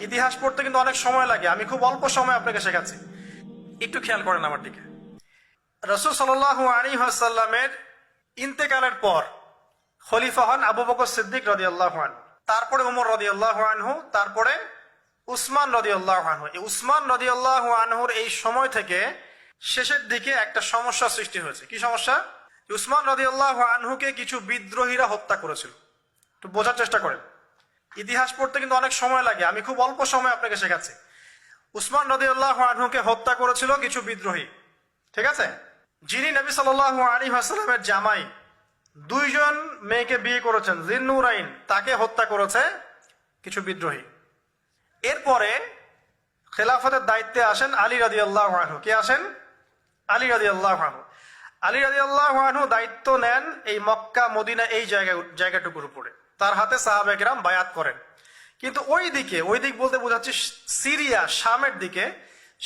ইতিহাস পড়তে কিন্তু অনেক সময় লাগে, আমি খুব অল্প সময় আপনাকে শেখাচ্ছি, একটু খেয়াল করেন আমার দিকে। রাসূল সাল্লাল্লাহু আলাইহি ওয়াসাল্লামের ইন্তেকালের পর খলিফা হন আবু বকর সিদ্দিক রাদিয়াল্লাহু আনহু, তারপরে ওমর রাদিয়াল্লাহু আনহু, তারপরে উসমান রাদিয়াল্লাহু আনহু। এই উসমান রাদিয়াল্লাহু আনহুর এই সময় থেকে শেষের দিকে একটা সমস্যা সৃষ্টি হয়েছে। কি সমস্যা? উসমান রাদিয়াল্লাহু আনহুকে কিছু বিদ্রোহীরা হত্যা করেছিল। একটু বোঝার চেষ্টা করেন, ইতিহাস পড়তে কিন্তু অনেক সময় লাগে, আমি খুব অল্প সময় আপনাকে শেখাচ্ছি। উসমান রাদিয়াল্লাহু আনহুকে হত্যা করেছিল কিছু বিদ্রোহী, ঠিক আছে? যিনি নবী সাল্লাল্লাহু আলাইহি ওয়াসাল্লামের জামাই, দুইজন মেয়েকে বিয়ে করেছেন, জিন্নুরাইন, তাকে হত্যা করেছে কিছু বিদ্রোহী। এরপরে খেলাফতের দায়িত্বে আসেন আলী রাদিয়াল্লাহু আনহু। কে আসেন? আলী রাদিয়াল্লাহু আনহু। আলী রাদিয়াল্লাহু আনহু দায়িত্ব নেন এই মক্কা মদিনা এই জায়গাটুকুর উপরে। তার হাতে সাহাবায়ে কেরাম বায়াত করেন। কিন্তু ওই দিক বলতে বোঝাচ্ছি সিরিয়া, শামের দিকে,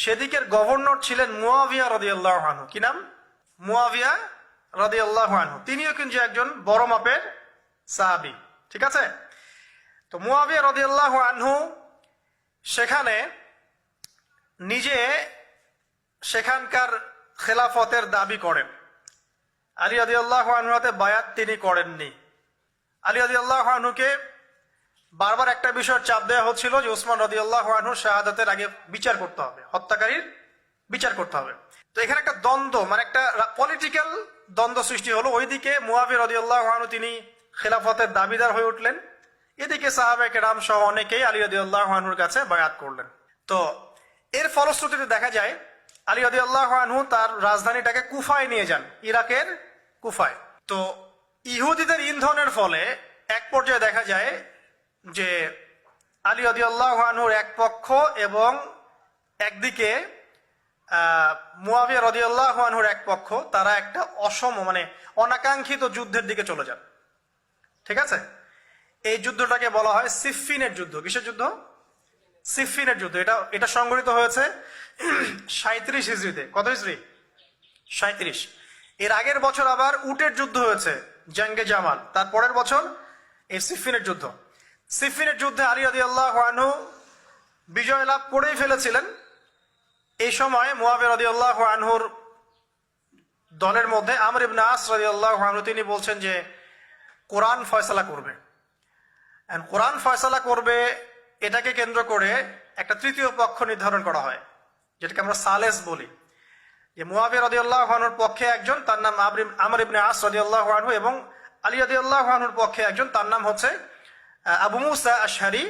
সেদিকের গভর্নর ছিলেন মুয়াবিয়া রাদিয়াল্লাহু আনহু। কি নাম? মুয়াবিয়া রাদিয়াল্লাহু আনহু। তিনিও কিন্তু একজন বড় মাপের সাহাবী, ঠিক আছে? তো মুয়াবিয়া রাদিয়াল্লাহু আনহু সেখানে নিজে সেখানকার খেলাফতের দাবি করেন। আলী রাদিয়াল্লাহু আনহুর হাতে বায়াত তিনি করেননি। আলী রাদিয়াল্লাহু আনহুকে বারবার একটা বিষয়ের চাপ দেওয়া হচ্ছিল যে ওসমান রাদিয়াল্লাহু আনহু শাহাদাতের আগে বিচার করতে হবে, হত্যাকারীর বিচার করতে হবে। তো এখানে একটা দ্বন্দ্ব, মানে একটা পলিটিক্যাল দ্বন্দ্ব সৃষ্টি হলো। ওইদিকে মুয়াবিয়া রাদিয়াল্লাহু আনহু তিনি খেলাফতের দাবিদার হয়ে উঠলেন, এদিকে সাহাবায়ে কেরাম সহ অনেকেই আলী রাদিয়াল্লাহু আনহুর কাছে বায়াত করলেন। তো এর ফলশ্রুতিতে দেখা যায় আলী রাদিয়াল্লাহু আনহু তার রাজধানীটাকে কুফায় নিয়ে যান, ইরাকের কুফায়। তো ইহুদিদের ইন্ধনের ফলে এক পর্যায়ে দেখা যায় যে আলী রাদিয়াল্লাহু আনহুর এক পক্ষ এবং একদিকে মুয়াবিয়া রাদিয়াল্লাহু আনহুর এক পক্ষ, তারা একটা মানে অনাকাঙ্ক্ষিত যুদ্ধের দিকে চলে যান, ঠিক আছে? এই যুদ্ধটাকে বলা হয় সিফফিনের যুদ্ধ। কিসের যুদ্ধ? সিফফিনের যুদ্ধ। এটা সংঘটিত হয়েছে 37 হিজরিতে। কত হিজরি? 37। এর আগের বছর আবার উটের যুদ্ধ হয়েছে, জঙ্গে জামাল। তারপরের বছর এই সিফফিনের যুদ্ধ। সিফফিনের যুদ্ধে আলী রাদিয়াল্লাহু আনহু বিজয় লাভ করেই ফেলেছিলেন। এই সময় মুয়াবিয়া রাদিয়াল্লাহু আনহুর দলের মধ্যে আমর ইবনে আস রাদিয়াল্লাহু আনহু তিনি বলছেন যে কোরআন ফয়সালা করবে। কোরআন ফয়সালা করবে, এটাকে কেন্দ্র করে একটা তৃতীয় পক্ষ নির্ধারণ করা হয়, যেটাকে আমরা সালেস বলি। যে মুয়াবিয়া রাদিয়াল্লাহু আনহুর পক্ষে একজন, তার নাম আমর ইবনে আস রাদিয়াল্লাহু আনহু, এবং আলী রাদিয়াল্লাহু আনহুর পক্ষে একজন, তার নাম হচ্ছে আবু মুসা আশআরী